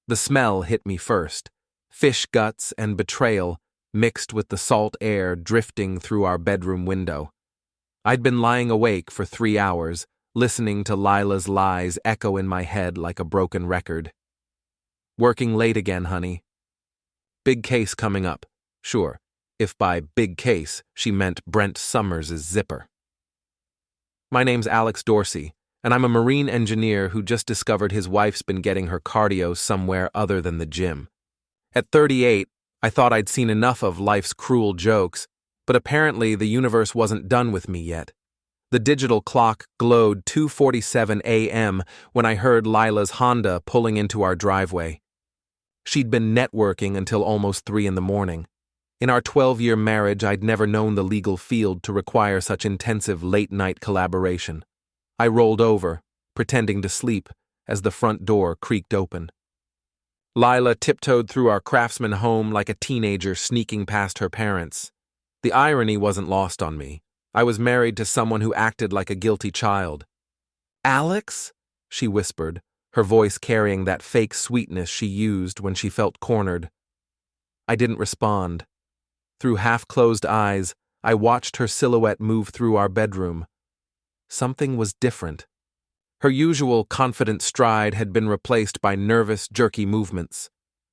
The smell hit me first, fish guts and betrayal mixed with the salt air drifting through our bedroom window. I'd been lying awake for 3 hours, listening to Lila's lies echo in my head like a broken record. Working late again, honey. Big case coming up. Sure, if by big case she meant Brent Summers' zipper. My name's Alex Dorsey, and I'm a marine engineer who just discovered his wife's been getting her cardio somewhere other than the gym. At 38, I thought I'd seen enough of life's cruel jokes, but apparently the universe wasn't done with me yet. The digital clock glowed 2:47 a.m. when I heard Lila's Honda pulling into our driveway. She'd been networking until almost 3 in the morning. In our 12-year marriage, I'd never known the legal field to require such intensive late-night collaboration. I rolled over, pretending to sleep, as the front door creaked open. Lila tiptoed through our Craftsman home like a teenager sneaking past her parents. The irony wasn't lost on me. I was married to someone who acted like a guilty child. "Alex?" she whispered, her voice carrying that fake sweetness she used when she felt cornered. I didn't respond. Through half-closed eyes, I watched her silhouette move through our bedroom. Something was different. Her usual confident stride had been replaced by nervous, jerky movements.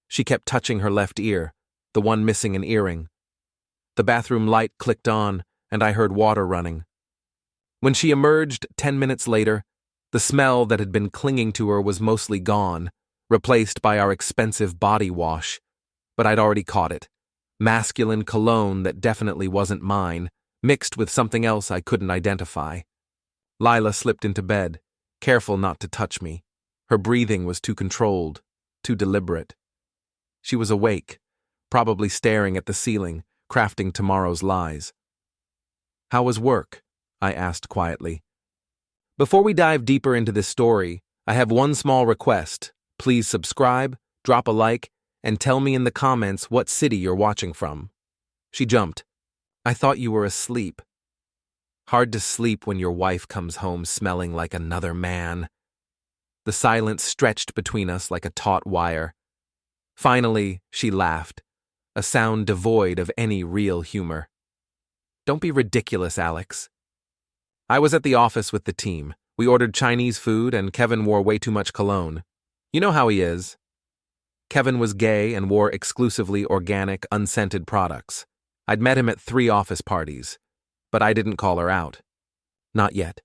She kept touching her left ear, the one missing an earring. The bathroom light clicked on, and I heard water running. When she emerged 10 minutes later, the smell that had been clinging to her was mostly gone, replaced by our expensive body wash. But I'd already caught it. Masculine cologne that definitely wasn't mine, mixed with something else I couldn't identify. Lila slipped into bed, careful not to touch me. Her breathing was too controlled, too deliberate. She was awake, probably staring at the ceiling, crafting tomorrow's lies. "How was work?" I asked quietly. Before we dive deeper into this story, I have one small request. Please subscribe, drop a like, and tell me in the comments what city you're watching from. She jumped. "I thought you were asleep." Hard to sleep when your wife comes home smelling like another man. The silence stretched between us like a taut wire. Finally, she laughed, a sound devoid of any real humor. "Don't be ridiculous, Alex." I was at the office with the team. We ordered Chinese food and Kevin wore way too much cologne. You know how he is. Kevin was gay and wore exclusively organic, unscented products. I'd met him at 3 office parties, but I didn't call her out. Not yet.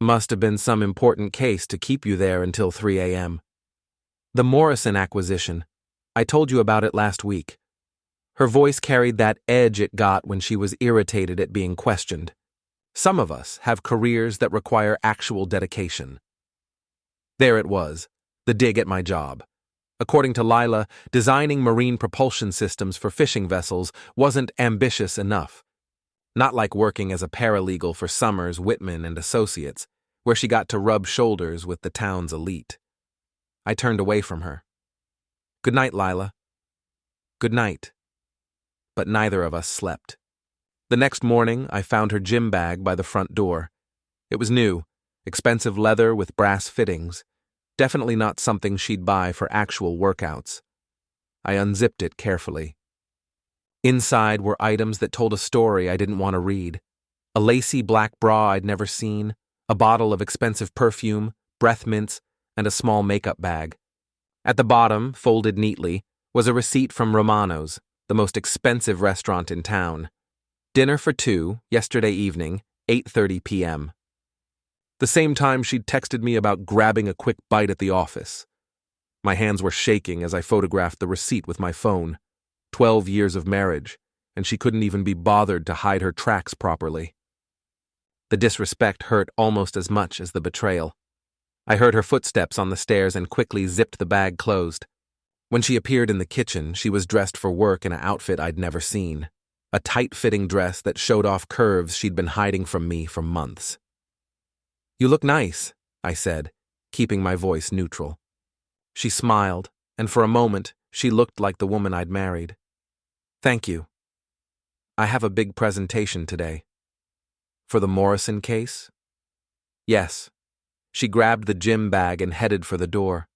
"Must have been some important case to keep you there until 3 a.m. "The Morrison acquisition. I told you about it last week." Her voice carried that edge it got when she was irritated at being questioned. Some of us have careers that require actual dedication. There it was, the dig at my job. According to Lila, designing marine propulsion systems for fishing vessels wasn't ambitious enough. Not like working as a paralegal for Summers, Whitman, and Associates, where she got to rub shoulders with the town's elite. I turned away from her. "Good night, Lila." "Good night." But neither of us slept. The next morning, I found her gym bag by the front door. It was new, expensive leather with brass fittings. Definitely not something she'd buy for actual workouts. I unzipped it carefully. Inside were items that told a story I didn't want to read. A lacy black bra I'd never seen, a bottle of expensive perfume, breath mints, and a small makeup bag. At the bottom, folded neatly, was a receipt from Romano's, the most expensive restaurant in town. Dinner for 2, yesterday evening, 8:30 p.m. The same time she'd texted me about grabbing a quick bite at the office. My hands were shaking as I photographed the receipt with my phone. 12 years of marriage, and she couldn't even be bothered to hide her tracks properly. The disrespect hurt almost as much as the betrayal. I heard her footsteps on the stairs and quickly zipped the bag closed. When she appeared in the kitchen, she was dressed for work in an outfit I'd never seen. A tight-fitting dress that showed off curves she'd been hiding from me for months. "You look nice," I said, keeping my voice neutral. She smiled, and for a moment, she looked like the woman I'd married. "Thank you. I have a big presentation today." "For the Morrison case?" "Yes." She grabbed the gym bag and headed for the door.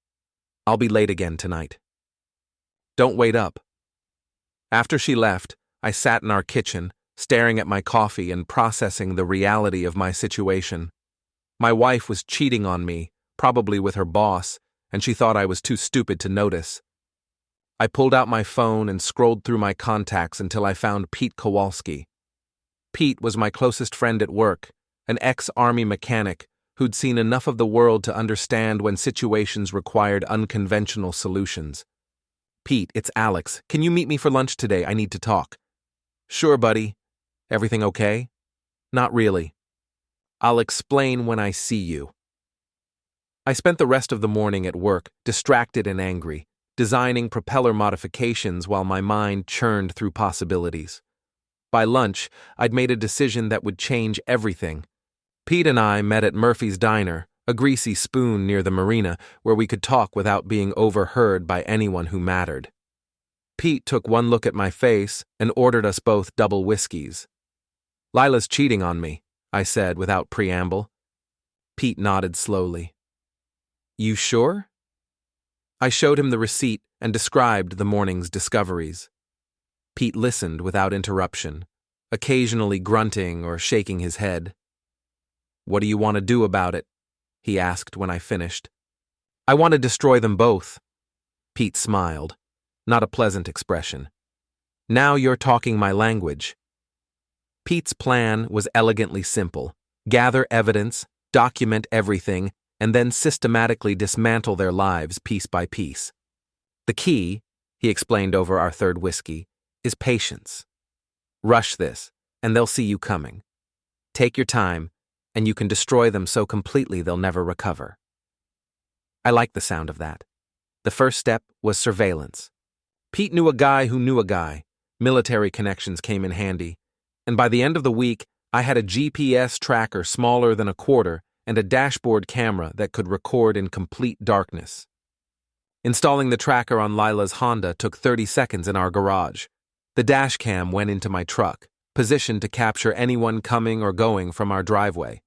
I'll be late again tonight. Don't wait up. After she left, I sat in our kitchen, staring at my coffee and processing the reality of my situation. My wife was cheating on me, probably with her boss, and she thought I was too stupid to notice. I pulled out my phone and scrolled through my contacts until I found Pete Kowalski. Pete was my closest friend at work, an ex-army mechanic who'd seen enough of the world to understand when situations required unconventional solutions. Pete, it's Alex. Can you meet me for lunch today? I need to talk. Sure, buddy. Everything okay? Not really. I'll explain when I see you. I spent the rest of the morning at work, distracted and angry, designing propeller modifications while my mind churned through possibilities. By lunch, I'd made a decision that would change everything. Pete and I met at Murphy's Diner, a greasy spoon near the marina where we could talk without being overheard by anyone who mattered. Pete took one look at my face and ordered us both double whiskeys. Lila's cheating on me, I said without preamble. Pete nodded slowly. You sure? I showed him the receipt and described the morning's discoveries. Pete listened without interruption, occasionally grunting or shaking his head. What do you want to do about it? He asked when I finished. I want to destroy them both. Pete smiled, not a pleasant expression. Now you're talking my language. Pete's plan was elegantly simple. Gather evidence, document everything, and then systematically dismantle their lives piece by piece. The key, he explained over our third whiskey, is patience. Rush this, and they'll see you coming. Take your time, and you can destroy them so completely they'll never recover. I liked the sound of that. The first step was surveillance. Pete knew a guy who knew a guy. Military connections came in handy. And by the end of the week, I had a GPS tracker smaller than a quarter and a dashboard camera that could record in complete darkness. Installing the tracker on Lila's Honda took 30 seconds in our garage. The dash cam went into my truck, positioned to capture anyone coming or going from our driveway.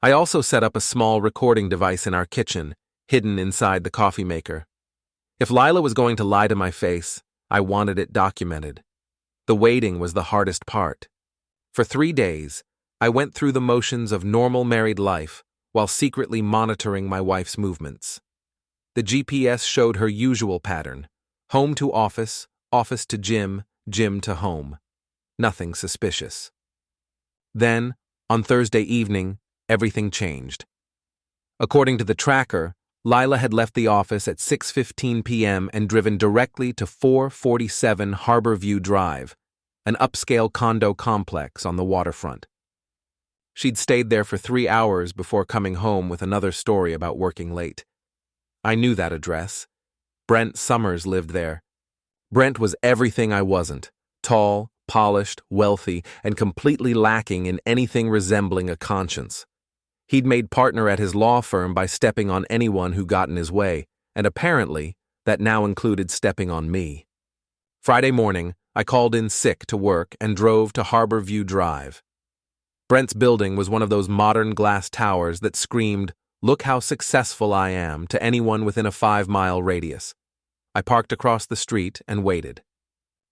I also set up a small recording device in our kitchen, hidden inside the coffee maker. If Lila was going to lie to my face, I wanted it documented. The waiting was the hardest part. For 3 days, I went through the motions of normal married life while secretly monitoring my wife's movements. The GPS showed her usual pattern: home to office, office to gym, gym to home. Nothing suspicious. Then, on Thursday evening, everything changed. According to the tracker, Lila had left the office at 6:15 p.m. and driven directly to 447 Harborview Drive, an upscale condo complex on the waterfront. She'd stayed there for 3 hours before coming home with another story about working late. I knew that address. Brent Summers lived there. Brent was everything I wasn't: tall, polished, wealthy, and completely lacking in anything resembling a conscience. He'd made partner at his law firm by stepping on anyone who got in his way, and apparently, that now included stepping on me. Friday morning, I called in sick to work and drove to Harborview Drive. Brent's building was one of those modern glass towers that screamed, "Look how successful I am," to anyone within a 5-mile radius. I parked across the street and waited.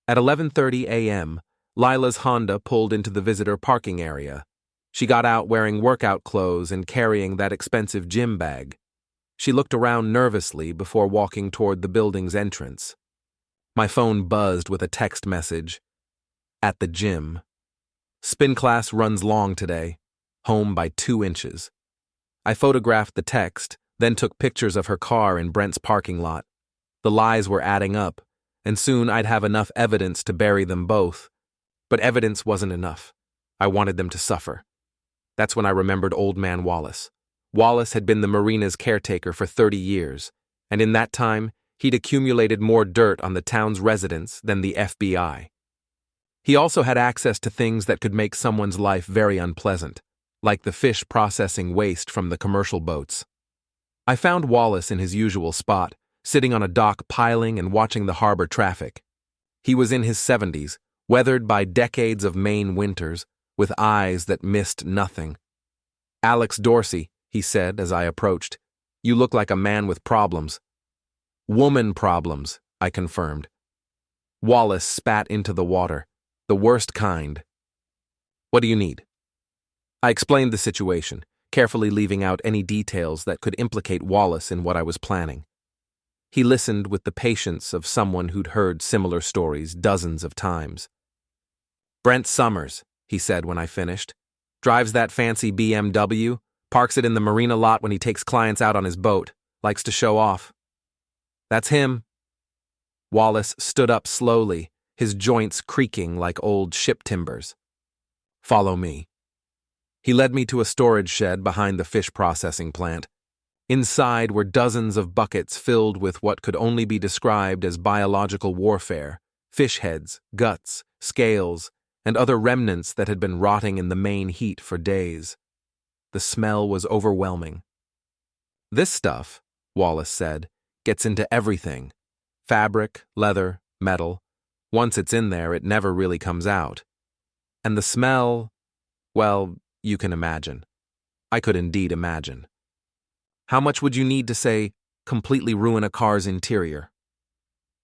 At 11:30 a.m., Lila's Honda pulled into the visitor parking area. She got out wearing workout clothes and carrying that expensive gym bag. She looked around nervously before walking toward the building's entrance. My phone buzzed with a text message. At the gym. Spin class runs long today. Home by 2 inches. I photographed the text, then took pictures of her car in Brent's parking lot. The lies were adding up, and soon I'd have enough evidence to bury them both. But evidence wasn't enough. I wanted them to suffer. That's when I remembered Old Man Wallace. Wallace had been the marina's caretaker for 30 years, and in that time, he'd accumulated more dirt on the town's residents than the FBI. He also had access to things that could make someone's life very unpleasant, like the fish processing waste from the commercial boats. I found Wallace in his usual spot, sitting on a dock piling and watching the harbor traffic. He was in his 70s, weathered by decades of Maine winters, with eyes that missed nothing. "Alex Dorsey," he said as I approached, "you look like a man with problems." Woman problems, I confirmed. Wallace spat into the water. The worst kind. What do you need? I explained the situation, carefully leaving out any details that could implicate Wallace in what I was planning. He listened with the patience of someone who'd heard similar stories dozens of times. Brent Summers, he said when I finished. Drives that fancy BMW, parks it in the marina lot when he takes clients out on his boat, likes to show off. That's him. Wallace stood up slowly, his joints creaking like old ship timbers. Follow me. He led me to a storage shed behind the fish processing plant. Inside were dozens of buckets filled with what could only be described as biological warfare, fish heads, guts, scales, and other remnants that had been rotting in the main heat for days. The smell was overwhelming. This stuff, Wallace said, gets into everything. Fabric, leather, metal. Once it's in there, it never really comes out. And the smell, well, you can imagine. I could indeed imagine. How much would you need to, say, completely ruin a car's interior?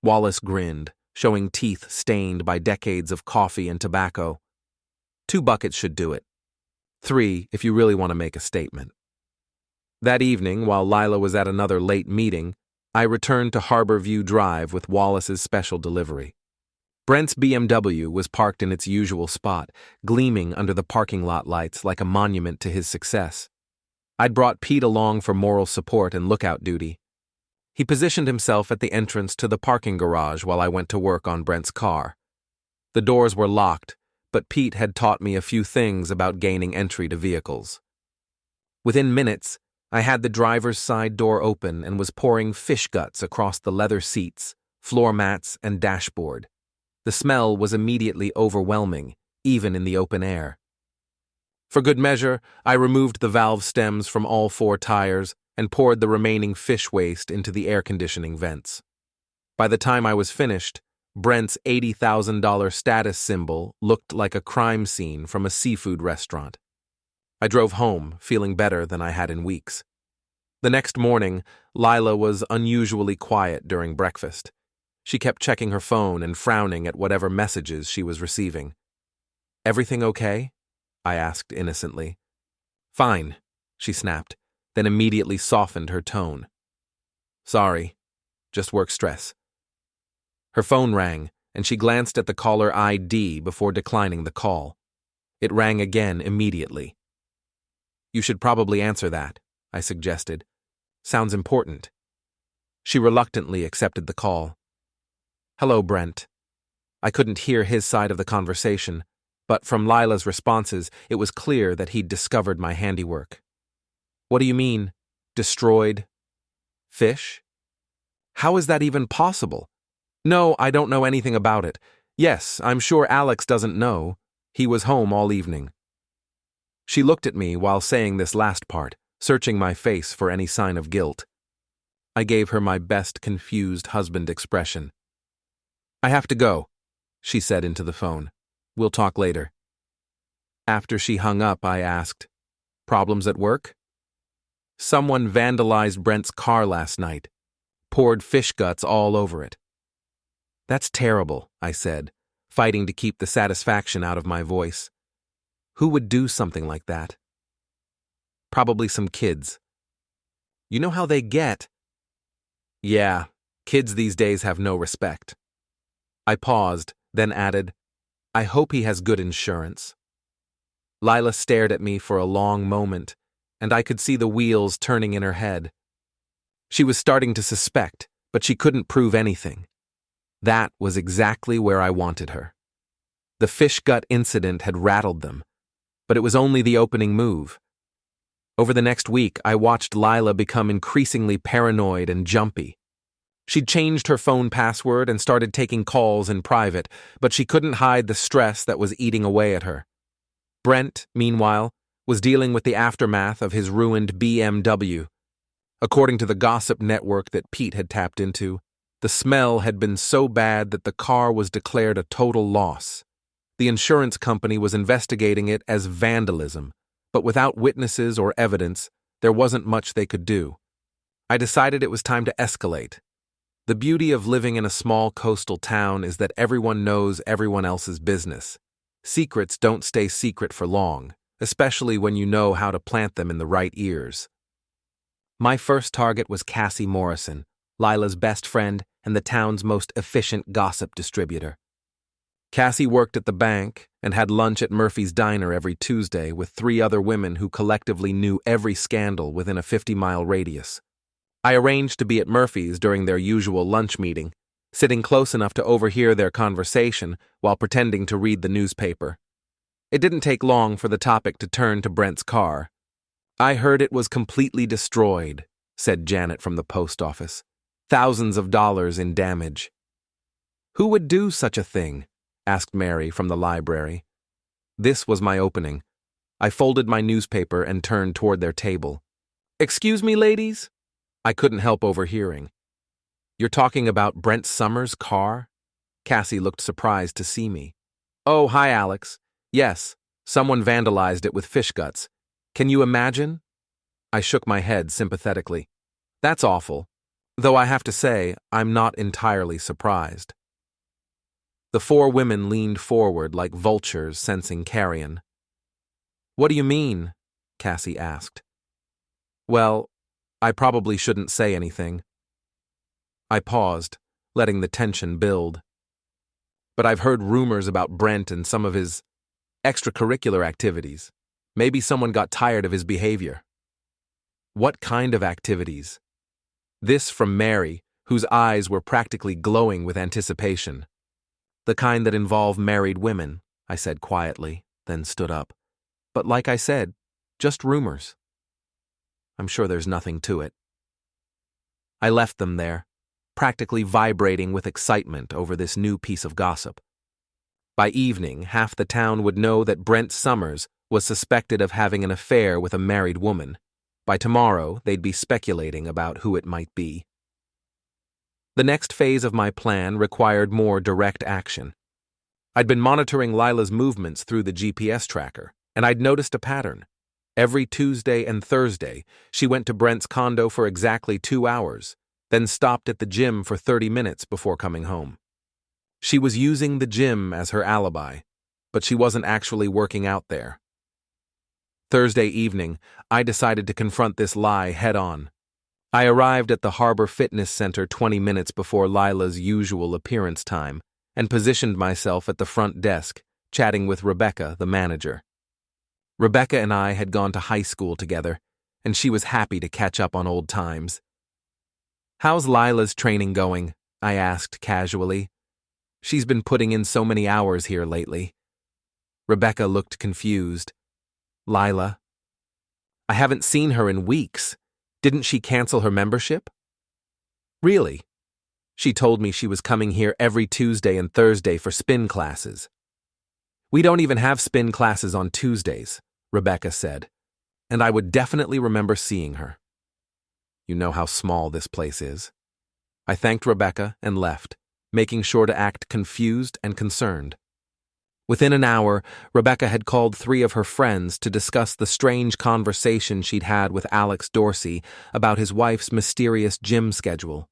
Wallace grinned, showing teeth stained by decades of coffee and tobacco. 2 buckets should do it. 3 if you really want to make a statement. That evening, while Lila was at another late meeting, I returned to Harborview Drive with Wallace's special delivery. Brent's BMW was parked in its usual spot, gleaming under the parking lot lights like a monument to his success. I'd brought Pete along for moral support and lookout duty. He positioned himself at the entrance to the parking garage while I went to work on Brent's car. The doors were locked, but Pete had taught me a few things about gaining entry to vehicles. Within minutes, I had the driver's side door open and was pouring fish guts across the leather seats, floor mats, and dashboard. The smell was immediately overwhelming, even in the open air. For good measure, I removed the valve stems from all 4 tires and poured the remaining fish waste into the air conditioning vents. By the time I was finished, Brent's $80,000 status symbol looked like a crime scene from a seafood restaurant. I drove home, feeling better than I had in weeks. The next morning, Lila was unusually quiet during breakfast. She kept checking her phone and frowning at whatever messages she was receiving. "Everything okay?" I asked innocently. "Fine," she snapped, then immediately softened her tone. "Sorry, just work stress." Her phone rang, and she glanced at the caller ID before declining the call. It rang again immediately. "You should probably answer that," I suggested. "Sounds important." She reluctantly accepted the call. "Hello, Brent." I couldn't hear his side of the conversation, but from Lila's responses, it was clear that he'd discovered my handiwork. "What do you mean, destroyed fish? How is that even possible?" "No, I don't know anything about it. Yes, I'm sure Alex doesn't know. He was home all evening." She looked at me while saying this last part, searching my face for any sign of guilt. I gave her my best confused husband expression. "I have to go," she said into the phone. "We'll talk later." After she hung up, I asked, "Problems at work?" "Someone vandalized Brent's car last night. Poured fish guts all over it." "That's terrible," I said, fighting to keep the satisfaction out of my voice. "Who would do something like that?" "Probably some kids." "You know how they get." "Yeah, kids these days have no respect." I paused, then added, "I hope he has good insurance." Lila stared at me for a long moment, and I could see the wheels turning in her head. She was starting to suspect, but she couldn't prove anything. That was exactly where I wanted her. The fish gut incident had rattled them, but it was only the opening move. Over the next week, I watched Lila become increasingly paranoid and jumpy. She'd changed her phone password and started taking calls in private, but she couldn't hide the stress that was eating away at her. Brent, meanwhile, was dealing with the aftermath of his ruined BMW. According to the gossip network that Pete had tapped into, the smell had been so bad that the car was declared a total loss. The insurance company was investigating it as vandalism, but without witnesses or evidence, there wasn't much they could do. I decided it was time to escalate. The beauty of living in a small coastal town is that everyone knows everyone else's business. Secrets don't stay secret for long, especially when you know how to plant them in the right ears. My first target was Cassie Morrison, Lila's best friend and the town's most efficient gossip distributor. Cassie worked at the bank and had lunch at Murphy's Diner every Tuesday with 3 other women who collectively knew every scandal within a 50-mile radius. I arranged to be at Murphy's during their usual lunch meeting, sitting close enough to overhear their conversation while pretending to read the newspaper. It didn't take long for the topic to turn to Brent's car. "I heard it was completely destroyed," said Janet from the post office. "Thousands of dollars in damage." "Who would do such a thing?" asked Mary from the library. This was my opening. I folded my newspaper and turned toward their table. "Excuse me, ladies?" I couldn't help overhearing. "You're talking about Brent Summers' car?" Cassie looked surprised to see me. "Oh, hi, Alex. Yes, someone vandalized it with fish guts. Can you imagine?" I shook my head sympathetically. "That's awful. Though I have to say, I'm not entirely surprised." The 4 women leaned forward like vultures sensing carrion. "What do you mean?" Cassie asked. "Well, I probably shouldn't say anything." I paused, letting the tension build. "But I've heard rumors about Brent and some of his extracurricular activities. Maybe someone got tired of his behavior." "What kind of activities?" This from Mary, whose eyes were practically glowing with anticipation. "The kind that involve married women," I said quietly, then stood up. "But like I said, just rumors. I'm sure there's nothing to it." I left them there, practically vibrating with excitement over this new piece of gossip. By evening, half the town would know that Brent Summers was suspected of having an affair with a married woman. By tomorrow, they'd be speculating about who it might be. The next phase of my plan required more direct action. I'd been monitoring Lila's movements through the GPS tracker, and I'd noticed a pattern. Every Tuesday and Thursday, she went to Brent's condo for exactly 2 hours, then stopped at the gym for 30 minutes before coming home. She was using the gym as her alibi, but she wasn't actually working out there. Thursday evening, I decided to confront this lie head-on. I arrived at the Harbor Fitness Center 20 minutes before Lila's usual appearance time and positioned myself at the front desk, chatting with Rebecca, the manager. Rebecca and I had gone to high school together, and she was happy to catch up on old times. "How's Lila's training going?" I asked casually. "She's been putting in so many hours here lately." Rebecca looked confused. "Lila? I haven't seen her in weeks. Didn't she cancel her membership?" "Really? She told me she was coming here every Tuesday and Thursday for spin classes." "We don't even have spin classes on Tuesdays," Rebecca said, "and I would definitely remember seeing her." You know how small this place is. I thanked Rebecca and left, making sure to act confused and concerned. Within an hour, Rebecca had called 3 of her friends to discuss the strange conversation she'd had with Alex Dorsey about his wife's mysterious gym schedule.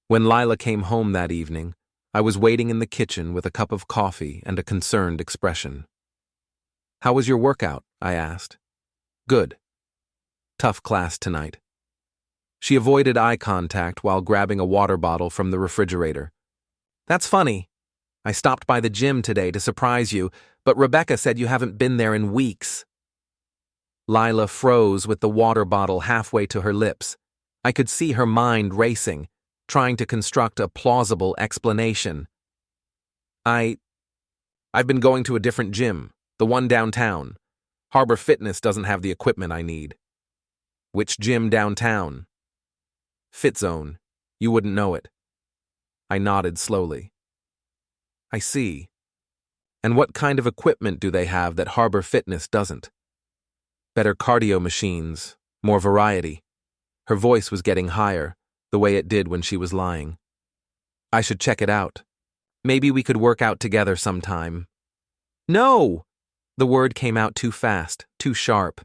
When Lila came home that evening, I was waiting in the kitchen with a cup of coffee and a concerned expression. "How was your workout?" I asked. "Good. Tough class tonight." She avoided eye contact while grabbing a water bottle from the refrigerator. "That's funny. I stopped by the gym today to surprise you, but Rebecca said you haven't been there in weeks." Lila froze with the water bottle halfway to her lips. I could see her mind racing, trying to construct a plausible explanation. I've been going to a different gym, the one downtown. Harbor Fitness doesn't have the equipment I need." "Which gym downtown?" "Fit Zone. You wouldn't know it." I nodded slowly. "I see. And what kind of equipment do they have that Harbor Fitness doesn't?" "Better cardio machines, more variety." Her voice was getting higher, the way it did when she was lying. "I should check it out. Maybe we could work out together sometime." "No!" The word came out too fast, too sharp.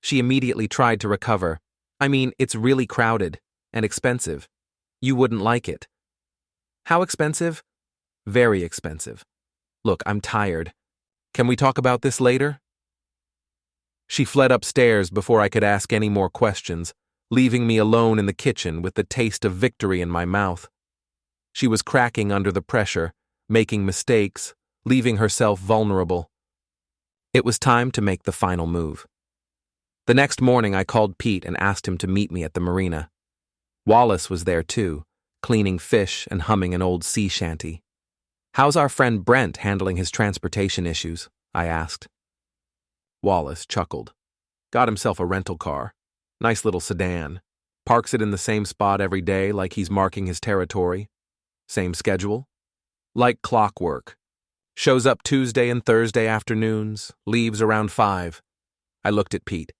She immediately tried to recover. "I mean, it's really crowded and expensive. You wouldn't like it. How expensive? Very expensive. Look, I'm tired. Can we talk about this later? She fled upstairs before I could ask any more questions, leaving me alone in the kitchen with the taste of victory in my mouth. She was cracking under the pressure, making mistakes, leaving herself vulnerable. It was time to make the final move. The next morning I called Pete and asked him to meet me at the marina. Wallace was there too, cleaning fish and humming an old sea shanty. "How's our friend Brent handling his transportation issues?" I asked. Wallace chuckled. "Got himself a rental car. Nice little sedan. Parks it in the same spot every day like he's marking his territory. Same schedule. Like clockwork. Shows up Tuesday and Thursday afternoons, leaves around 5. I looked at Pete.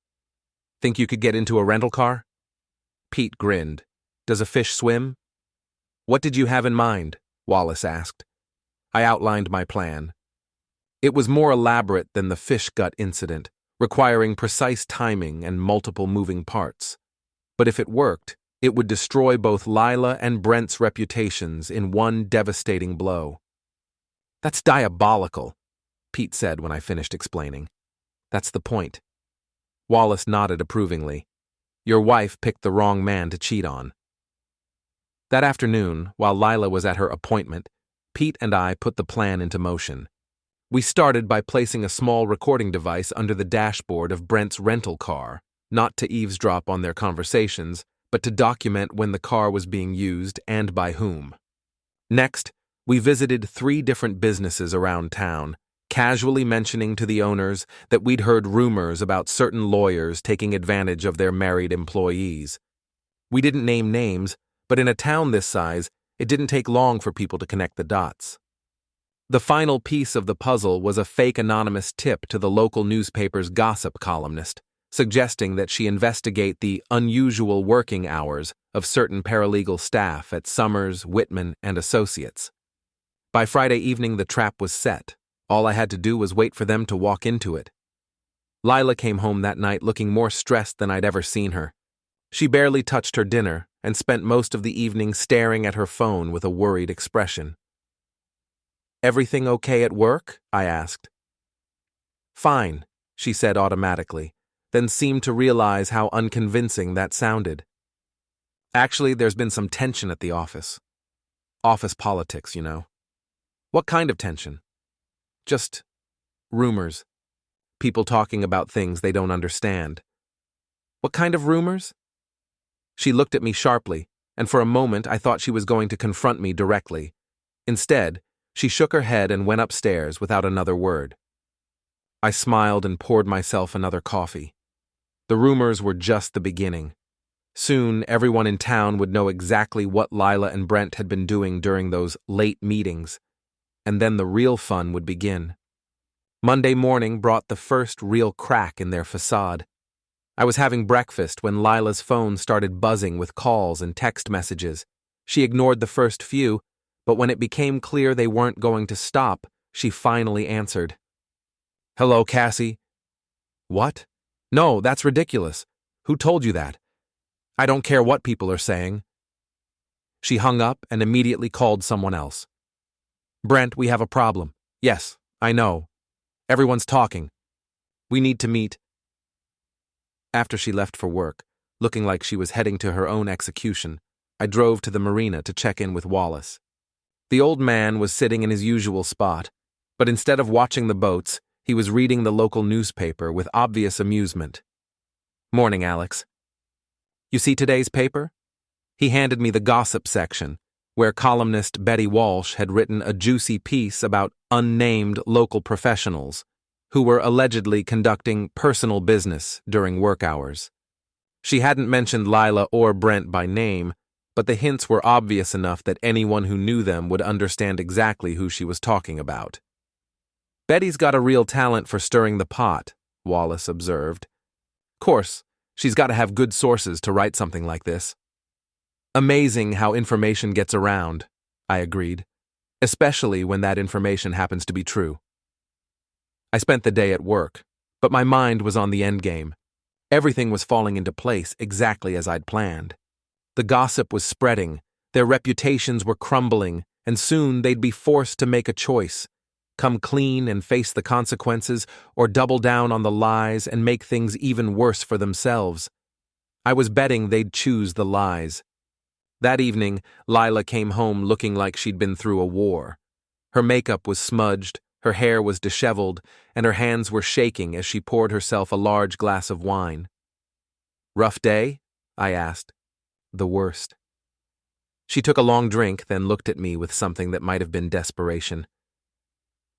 "Think you could get into a rental car?" Pete grinned. "Does a fish swim?" "What did you have in mind?" Wallace asked. I outlined my plan. It was more elaborate than the fish gut incident, requiring precise timing and multiple moving parts. But if it worked, it would destroy both Lila and Brent's reputations in one devastating blow. "That's diabolical," Pete said when I finished explaining. "That's the point." Wallace nodded approvingly. "Your wife picked the wrong man to cheat on." That afternoon, while Lila was at her appointment, Pete and I put the plan into motion. We started by placing a small recording device under the dashboard of Brent's rental car, not to eavesdrop on their conversations, but to document when the car was being used and by whom. Next, we visited 3 different businesses around town, casually mentioning to the owners that we'd heard rumors about certain lawyers taking advantage of their married employees. We didn't name names, but in a town this size, it didn't take long for people to connect the dots. The final piece of the puzzle was a fake anonymous tip to the local newspaper's gossip columnist, suggesting that she investigate the unusual working hours of certain paralegal staff at Summers, Whitman, and Associates. By Friday evening, the trap was set. All I had to do was wait for them to walk into it. Lila came home that night looking more stressed than I'd ever seen her. She barely touched her dinner and spent most of the evening staring at her phone with a worried expression. "Everything okay at work?" I asked. "Fine," she said automatically, then seemed to realize how unconvincing that sounded. "Actually, there's been some tension at the office. Office politics, you know." "What kind of tension?" "Just rumors. People talking about things they don't understand." "What kind of rumors?" She looked at me sharply, and for a moment I thought she was going to confront me directly. Instead, she shook her head and went upstairs without another word. I smiled and poured myself another coffee. The rumors were just the beginning. Soon, everyone in town would know exactly what Lila and Brent had been doing during those late meetings, and then the real fun would begin. Monday morning brought the first real crack in their facade. I was having breakfast when Lila's phone started buzzing with calls and text messages. She ignored the first few, but when it became clear they weren't going to stop, she finally answered. "Hello, Cassie." "What? No, that's ridiculous. Who told you that? I don't care what people are saying." She hung up and immediately called someone else. "Brent, we have a problem." "Yes, I know. Everyone's talking. We need to meet." After she left for work, looking like she was heading to her own execution, I drove to the marina to check in with Wallace. The old man was sitting in his usual spot, but instead of watching the boats, he was reading the local newspaper with obvious amusement. "Morning, Alex. You see today's paper?" He handed me the gossip section, where columnist Betty Walsh had written a juicy piece about unnamed local professionals who were allegedly conducting personal business during work hours. She hadn't mentioned Lila or Brent by name, but the hints were obvious enough that anyone who knew them would understand exactly who she was talking about. "Betty's got a real talent for stirring the pot," Wallace observed. "Course, she's got to have good sources to write something like this." "Amazing how information gets around," I agreed, "especially when that information happens to be true." I spent the day at work, but my mind was on the endgame. Everything was falling into place exactly as I'd planned. The gossip was spreading, Their reputations were crumbling, and soon they'd be forced to make a choice: come clean and face the consequences, or double down on the lies and make things even worse for themselves. I was betting they'd choose the lies. That evening, Lila came home looking like she'd been through a war. Her makeup was smudged, her hair was disheveled, and her hands were shaking as she poured herself a large glass of wine. "Rough day?" I asked. "The worst." She took a long drink, then looked at me with something that might have been desperation.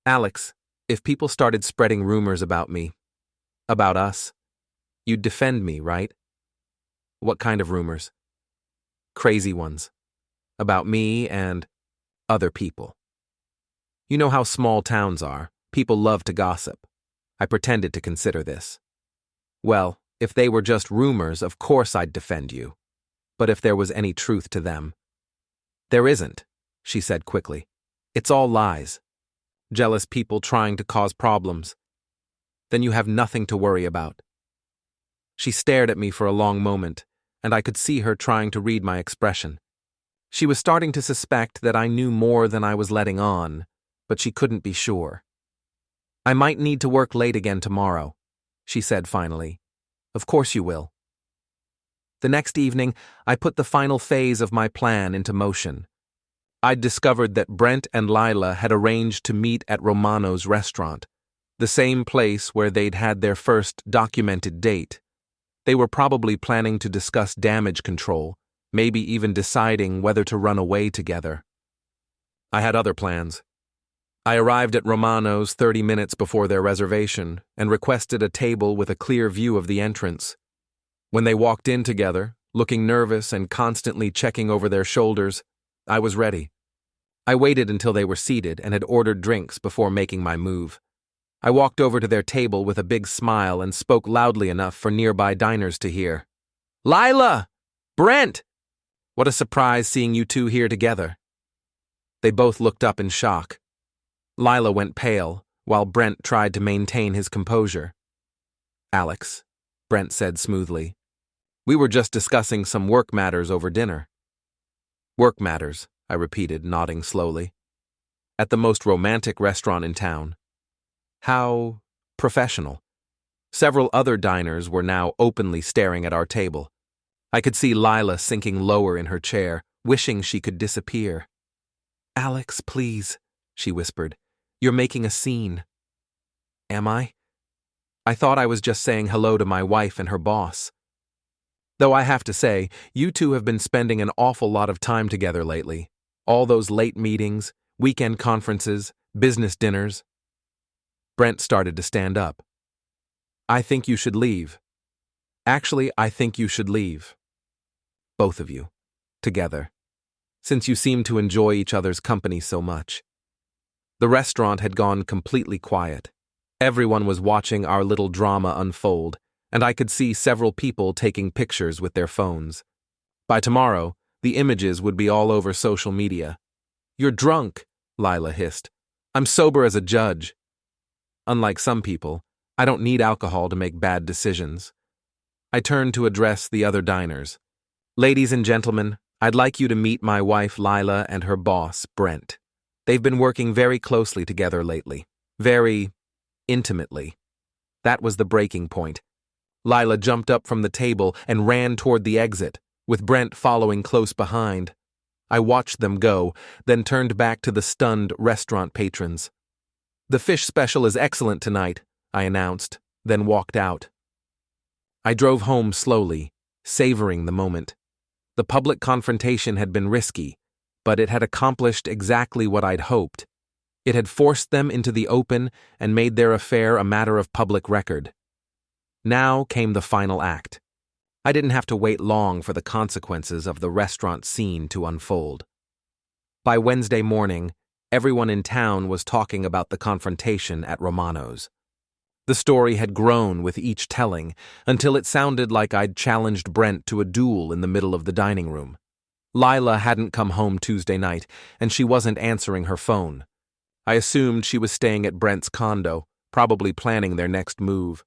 "Alex, if people started spreading rumors about me, about us, you'd defend me, right?" "What kind of rumors?" "Crazy ones. About me and other people. You know how small towns are. People love to gossip." I pretended to consider this. "Well, if they were just rumors, of course I'd defend you. But if there was any truth to them—" "There isn't," she said quickly. "It's all lies. Jealous people trying to cause problems. Then you have nothing to worry about." She stared at me for a long moment, and I could see her trying to read my expression. She was starting to suspect that I knew more than I was letting on, but she couldn't be sure. "I might need to work late again tomorrow," she said finally. "Of course you will." The next evening, I put the final phase of my plan into motion. I'd discovered that Brent and Lila had arranged to meet at Romano's restaurant, the same place where they'd had their first documented date. They were probably planning to discuss damage control, maybe even deciding whether to run away together. I had other plans. I arrived at Romano's 30 minutes before their reservation and requested a table with a clear view of the entrance. When they walked in together, looking nervous and constantly checking over their shoulders, I was ready. I waited until they were seated and had ordered drinks before making my move. I walked over to their table with a big smile and spoke loudly enough for nearby diners to hear. "Lila! Brent! What a surprise seeing you two here together." They both looked up in shock. Lila went pale, while Brent tried to maintain his composure. "Alex," Brent said smoothly, "we were just discussing some work matters over dinner." "Work matters," I repeated, nodding slowly. "At the most romantic restaurant in town. How professional." Several other diners were now openly staring at our table. I could see Lila sinking lower in her chair, wishing she could disappear. "Alex, please," she whispered. "You're making a scene." "Am I? I thought I was just saying hello to my wife and her boss. Though I have to say, you two have been spending an awful lot of time together lately. All those late meetings, weekend conferences, business dinners." Brent started to stand up. "I think you should leave. Actually, I think you should leave. Both of you. Together. Since you seem to enjoy each other's company so much." The restaurant had gone completely quiet. Everyone was watching our little drama unfold, and I could see several people taking pictures with their phones. By tomorrow, the images would be all over social media. "You're drunk," Lila hissed. "I'm sober as a judge." Unlike some people, I don't need alcohol to make bad decisions. I turned to address the other diners. "Ladies and gentlemen, I'd like you to meet my wife Lila and her boss, Brent. They've been working very closely together lately. Very intimately." That was the breaking point. Lila jumped up from the table and ran toward the exit, with Brent following close behind. I watched them go, then turned back to the stunned restaurant patrons. "The fish special is excellent tonight," I announced, then walked out. I drove home slowly, savoring the moment. The public confrontation had been risky, but it had accomplished exactly what I'd hoped. It had forced them into the open and made their affair a matter of public record. Now came the final act. I didn't have to wait long for the consequences of the restaurant scene to unfold. By Wednesday morning, everyone in town was talking about the confrontation at Romano's. The story had grown with each telling, until it sounded like I'd challenged Brent to a duel in the middle of the dining room. Lila hadn't come home Tuesday night, and she wasn't answering her phone. I assumed she was staying at Brent's condo, probably planning their next move.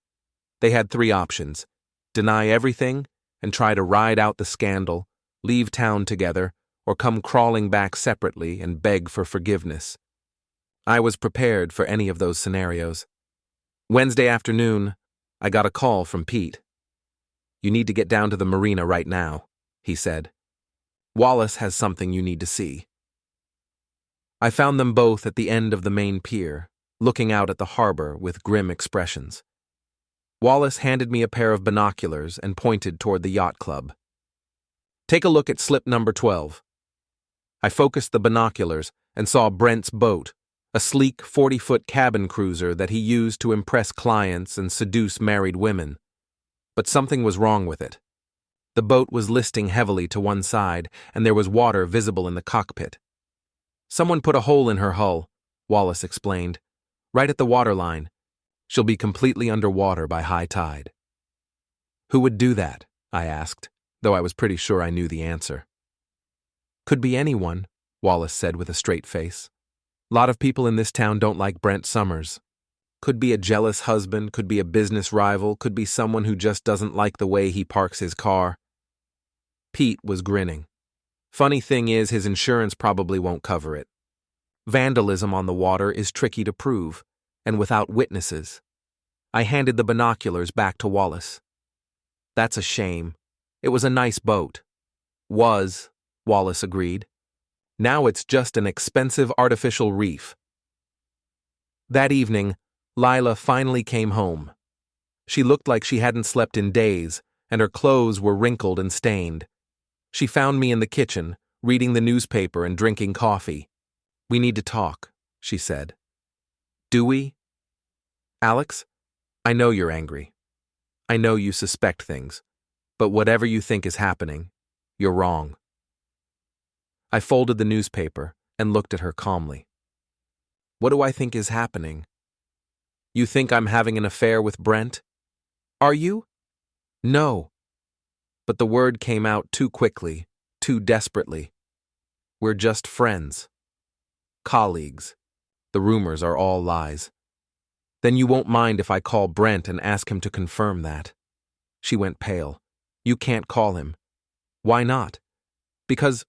They had 3 options: deny everything and try to ride out the scandal, leave town together, or come crawling back separately and beg for forgiveness. I was prepared for any of those scenarios. Wednesday afternoon, I got a call from Pete. "You need to get down to the marina right now," he said. "Wallace has something you need to see." I found them both at the end of the main pier, looking out at the harbor with grim expressions. Wallace handed me a pair of binoculars and pointed toward the yacht club. "Take a look at slip number 12. I focused the binoculars and saw Brent's boat, a sleek 40-foot cabin cruiser that he used to impress clients and seduce married women. But something was wrong with it. The boat was listing heavily to one side, and there was water visible in the cockpit. "Someone put a hole in her hull," Wallace explained, "right at the waterline. She'll be completely underwater by high tide." "Who would do that?" I asked, though I was pretty sure I knew the answer. "Could be anyone," Wallace said with a straight face. "Lot of people in this town don't like Brent Summers. Could be a jealous husband, could be a business rival, could be someone who just doesn't like the way he parks his car." Pete was grinning. "Funny thing is, his insurance probably won't cover it. Vandalism on the water is tricky to prove, and without witnesses." I handed the binoculars back to Wallace. "That's a shame. It was a nice boat." "Was," Wallace agreed. "Now it's just an expensive artificial reef." That evening, Lila finally came home. She looked like she hadn't slept in days, and her clothes were wrinkled and stained. She found me in the kitchen, reading the newspaper and drinking coffee. "We need to talk," she said. "Do we?" "Alex, I know you're angry. I know you suspect things, but whatever you think is happening, you're wrong." I folded the newspaper and looked at her calmly. "What do I think is happening? You think I'm having an affair with Brent? Are you?" "No." But the word came out too quickly, too desperately. "We're just friends. Colleagues. The rumors are all lies." "Then you won't mind if I call Brent and ask him to confirm that." She went pale. "You can't call him." "Why not?" Because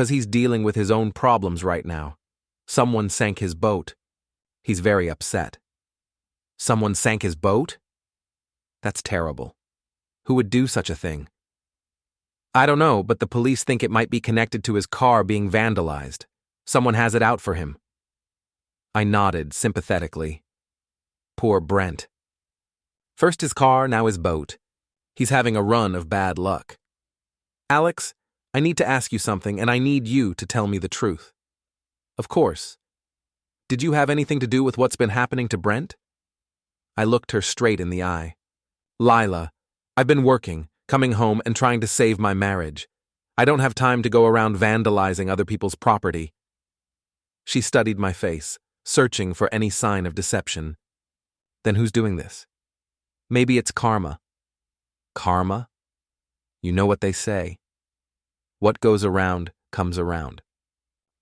he's dealing with his own problems right now. Someone sank his boat. He's very upset." "Someone sank his boat?" "That's terrible. Who would do such a thing?" "I don't know, but the police think it might be connected to his car being vandalized. Someone has it out for him." I nodded sympathetically. Poor Brent. First his car, now his boat. He's having a run of bad luck. "Alex, I need to ask you something, and I need you to tell me the truth." "Of course. Did you have anything to do with what's been happening to Brent?" I looked her straight in the eye. "Lila, I've been working, coming home, and trying to save my marriage. I don't have time to go around vandalizing other people's property." She studied my face, searching for any sign of deception. "Then who's doing this?" "Maybe it's karma." "Karma? You know what they say. What goes around comes around.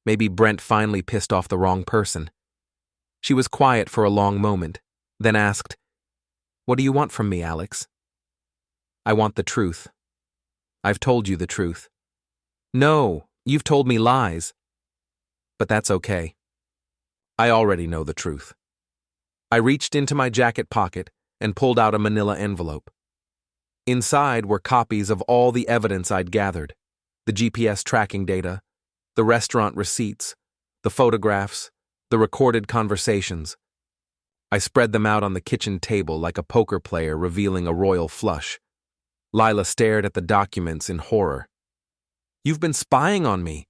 Maybe Brent finally pissed off the wrong person." She was quiet for a long moment, then asked, "What do you want from me, Alex?" "I want the truth. I've told you the truth." "No, you've told me lies." "But that's okay. I already know the truth." I reached into my jacket pocket and pulled out a manila envelope. Inside were copies of all the evidence I'd gathered: the GPS tracking data, the restaurant receipts, the photographs, the recorded conversations. I spread them out on the kitchen table like a poker player revealing a royal flush. Lila stared at the documents in horror. "You've been spying on me."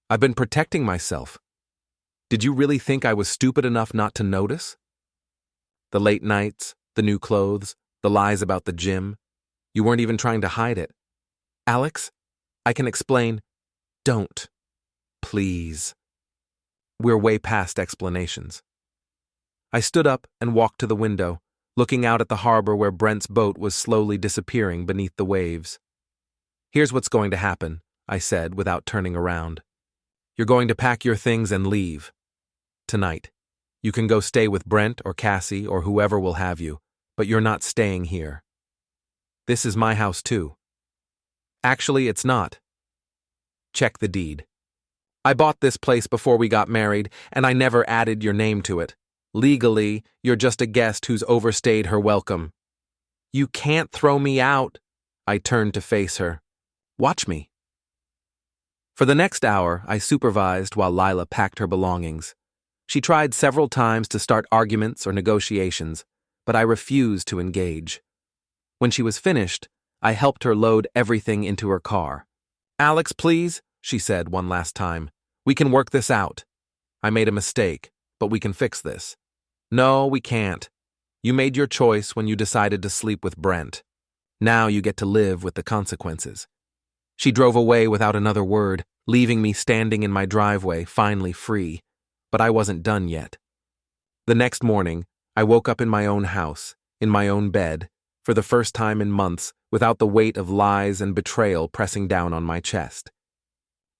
"I've been protecting myself. Did you really think I was stupid enough not to notice? The late nights, the new clothes, the lies about the gym. You weren't even trying to hide it." "Alex, I can explain." "Don't. Please." We're way past explanations. I stood up and walked to the window, looking out at the harbor where Brent's boat was slowly disappearing beneath the waves. "Here's what's going to happen," I said without turning around. "You're going to pack your things and leave. Tonight. You can go stay with Brent or Cassie or whoever will have you, but you're not staying here. This is my house too. Actually, it's not. Check the deed. I bought this place before we got married, and I never added your name to it. Legally, you're just a guest who's overstayed her welcome. You can't throw me out. I turned to face her. Watch me. For the next hour, I supervised while Lila packed her belongings. She tried several times to start arguments or negotiations, but I refused to engage. When she was finished, I helped her load everything into her car. Alex, please, she said one last time. We can work this out. I made a mistake, but we can fix this. No, we can't. You made your choice when you decided to sleep with Brent. Now you get to live with the consequences. She drove away without another word, leaving me standing in my driveway, finally free. But I wasn't done yet. The next morning, I woke up in my own house, in my own bed, for the first time in months, without the weight of lies and betrayal pressing down on my chest.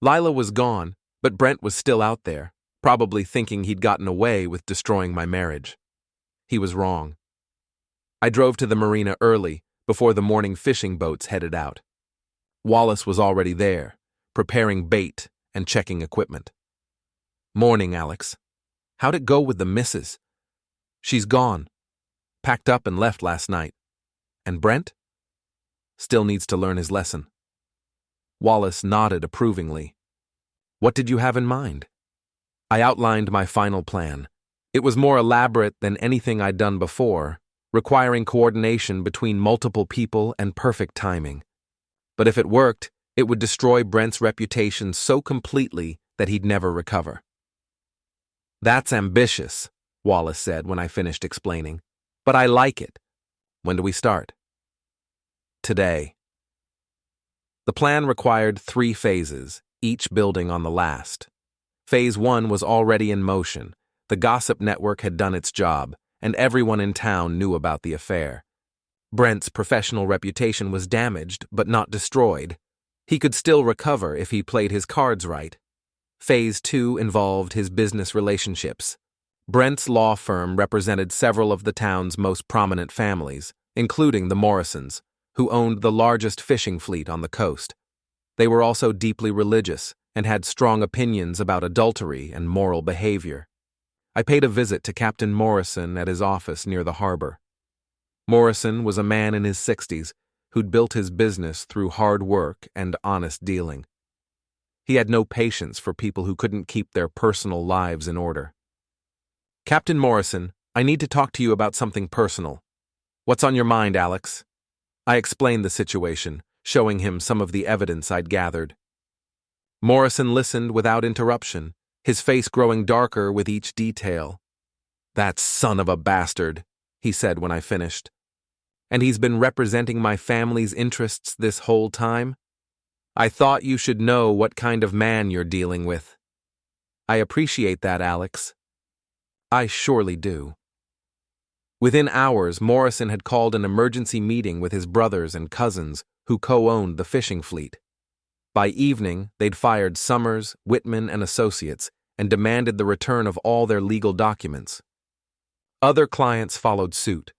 Lila was gone, but Brent was still out there, probably thinking he'd gotten away with destroying my marriage. He was wrong. I drove to the marina early, before the morning fishing boats headed out. Wallace was already there, preparing bait and checking equipment. Morning, Alex. How'd it go with the missus? She's gone. Packed up and left last night. And Brent? Still needs to learn his lesson. Wallace nodded approvingly. What did you have in mind? I outlined my final plan. It was more elaborate than anything I'd done before, requiring coordination between multiple people and perfect timing. But if it worked, it would destroy Brent's reputation so completely that he'd never recover. That's ambitious, Wallace said when I finished explaining. But I like it. When do we start? Today. The plan required 3 phases, each building on the last. Phase 1 was already in motion. The gossip network had done its job, and everyone in town knew about the affair. Brent's professional reputation was damaged, but not destroyed. He could still recover if he played his cards right. Phase 2 involved his business relationships. Brent's law firm represented several of the town's most prominent families, including the Morrisons, who owned the largest fishing fleet on the coast. They were also deeply religious and had strong opinions about adultery and moral behavior. I paid a visit to Captain Morrison at his office near the harbor. Morrison was a man in his 60s who'd built his business through hard work and honest dealing. He had no patience for people who couldn't keep their personal lives in order. Captain Morrison, I need to talk to you about something personal. What's on your mind, Alex? I explained the situation, showing him some of the evidence I'd gathered. Morrison listened without interruption, his face growing darker with each detail. That son of a bastard, he said when I finished. And he's been representing my family's interests this whole time? I thought you should know what kind of man you're dealing with. I appreciate that, Alex. I surely do. Within hours, Morrison had called an emergency meeting with his brothers and cousins who co-owned the fishing fleet. By evening, they'd fired Summers, Whitman, and Associates and demanded the return of all their legal documents. Other clients followed suit.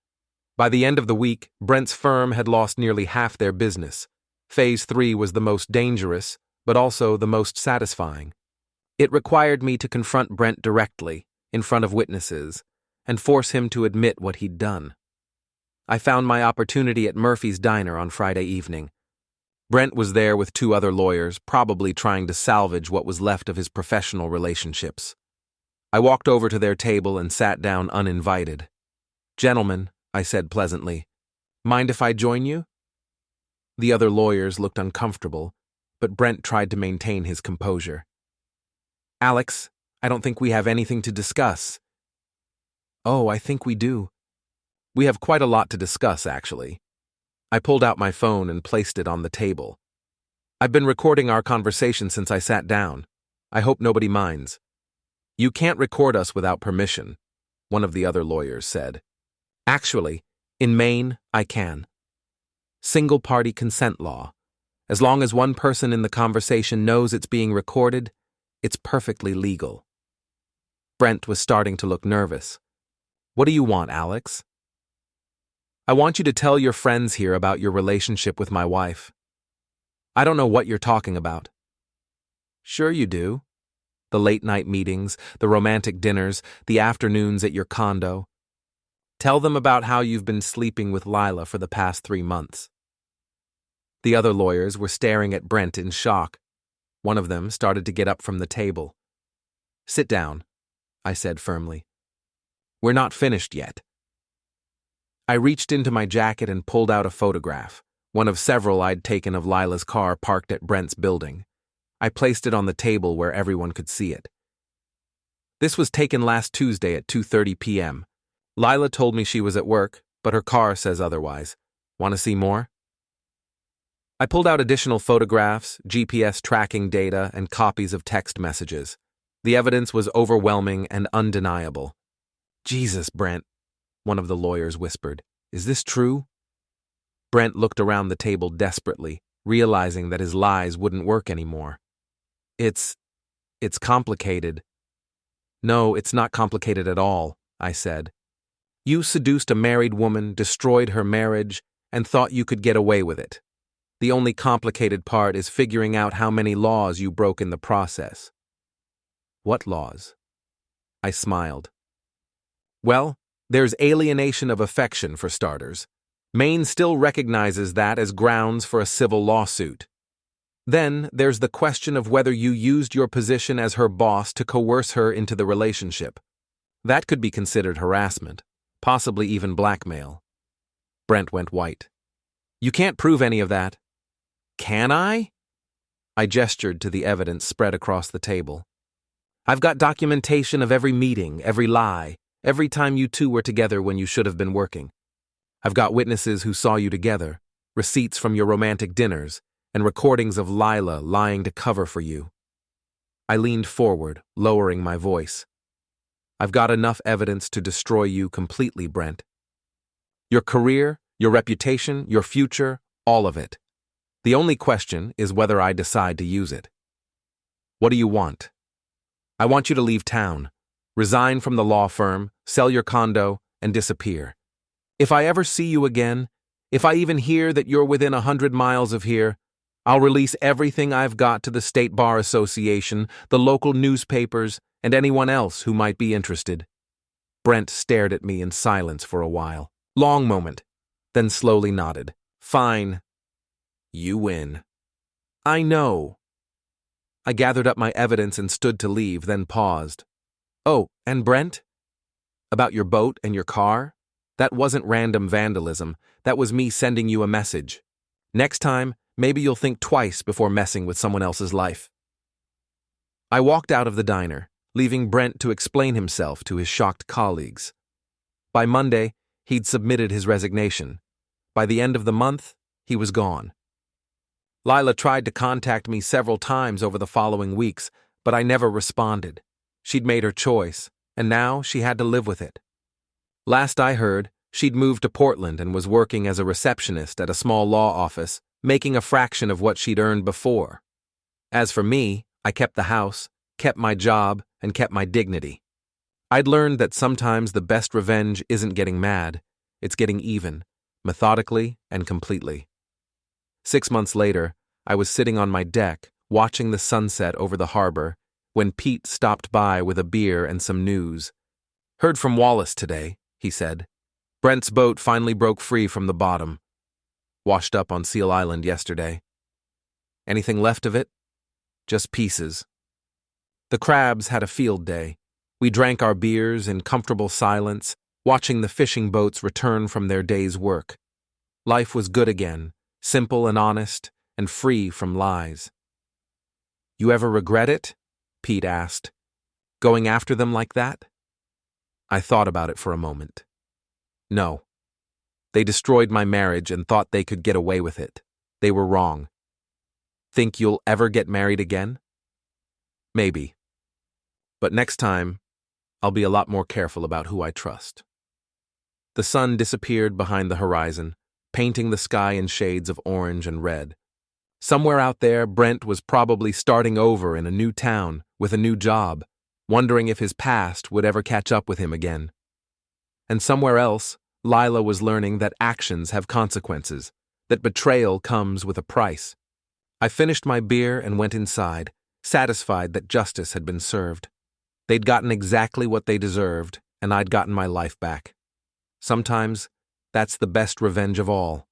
By the end of the week, Brent's firm had lost nearly half their business. Phase 3 was the most dangerous, but also the most satisfying. It required me to confront Brent directly, in front of witnesses, and force him to admit what he'd done. I found my opportunity at Murphy's Diner on Friday evening. Brent was there with 2 other lawyers, probably trying to salvage what was left of his professional relationships. I walked over to their table and sat down uninvited. Gentlemen, I said pleasantly, mind if I join you? The other lawyers looked uncomfortable, but Brent tried to maintain his composure. Alex, I don't think we have anything to discuss. Oh, I think we do. We have quite a lot to discuss, actually. I pulled out my phone and placed it on the table. I've been recording our conversation since I sat down. I hope nobody minds. You can't record us without permission, one of the other lawyers said. Actually, in Maine, I can. Single-party consent law. As long as one person in the conversation knows it's being recorded, it's perfectly legal. Brent was starting to look nervous. What do you want, Alex? I want you to tell your friends here about your relationship with my wife. I don't know what you're talking about. Sure you do. The late-night meetings, the romantic dinners, the afternoons at your condo. Tell them about how you've been sleeping with Lila for the past 3 months. The other lawyers were staring at Brent in shock. One of them started to get up from the table. Sit down, I said firmly. We're not finished yet. I reached into my jacket and pulled out a photograph, one of several I'd taken of Lila's car parked at Brent's building. I placed it on the table where everyone could see it. This was taken last Tuesday at 2:30 p.m. Lila told me she was at work, but her car says otherwise. Want to see more? I pulled out additional photographs, GPS tracking data, and copies of text messages. The evidence was overwhelming and undeniable. Jesus, Brent, one of the lawyers whispered. Is this true? Brent looked around the table desperately, realizing that his lies wouldn't work anymore. It's complicated. No, it's not complicated at all, I said. You seduced a married woman, destroyed her marriage, and thought you could get away with it. The only complicated part is figuring out how many laws you broke in the process. What laws? I smiled. Well, there's alienation of affection for starters. Maine still recognizes that as grounds for a civil lawsuit. Then there's the question of whether you used your position as her boss to coerce her into the relationship. That could be considered harassment, possibly even blackmail. Brent went white. You can't prove any of that. Can I? I gestured to the evidence spread across the table. I've got documentation of every meeting, every lie, every time you two were together when you should have been working. I've got witnesses who saw you together, receipts from your romantic dinners, and recordings of Lila lying to cover for you. I leaned forward, lowering my voice. I've got enough evidence to destroy you completely, Brent. Your career, your reputation, your future, all of it. The only question is whether I decide to use it. What do you want? I want you to leave town, resign from the law firm, sell your condo, and disappear. If I ever see you again, if I even hear that you're within 100 miles of here, I'll release everything I've got to the State Bar Association, the local newspapers, and anyone else who might be interested. Brent stared at me in silence for a while. Long moment, then slowly nodded. Fine. You win. I know. I gathered up my evidence and stood to leave, then paused. Oh, and Brent? About your boat and your car? That wasn't random vandalism. That was me sending you a message. Next time, maybe you'll think twice before messing with someone else's life. I walked out of the diner, leaving Brent to explain himself to his shocked colleagues. By Monday, he'd submitted his resignation. By the end of the month, he was gone. Lila tried to contact me several times over the following weeks, but I never responded. She'd made her choice, and now she had to live with it. Last I heard, she'd moved to Portland and was working as a receptionist at a small law office, making a fraction of what she'd earned before. As for me, I kept the house, kept my job, and kept my dignity. I'd learned that sometimes the best revenge isn't getting mad, it's getting even, methodically and completely. 6 months later, I was sitting on my deck, watching the sunset over the harbor, when Pete stopped by with a beer and some news. Heard from Wallace today, he said. Brent's boat finally broke free from the bottom. Washed up on Seal Island yesterday. Anything left of it? Just pieces. The crabs had a field day. We drank our beers in comfortable silence, watching the fishing boats return from their day's work. Life was good again, simple and honest, and free from lies. You ever regret it? Pete asked. Going after them like that? I thought about it for a moment. No. They destroyed my marriage and thought they could get away with it. They were wrong. Think you'll ever get married again? Maybe. But next time, I'll be a lot more careful about who I trust. The sun disappeared behind the horizon, painting the sky in shades of orange and red. Somewhere out there, Brent was probably starting over in a new town with a new job, wondering if his past would ever catch up with him again. And somewhere else, Lila was learning that actions have consequences, that betrayal comes with a price. I finished my beer and went inside, satisfied that justice had been served. They'd gotten exactly what they deserved, and I'd gotten my life back. Sometimes, that's the best revenge of all.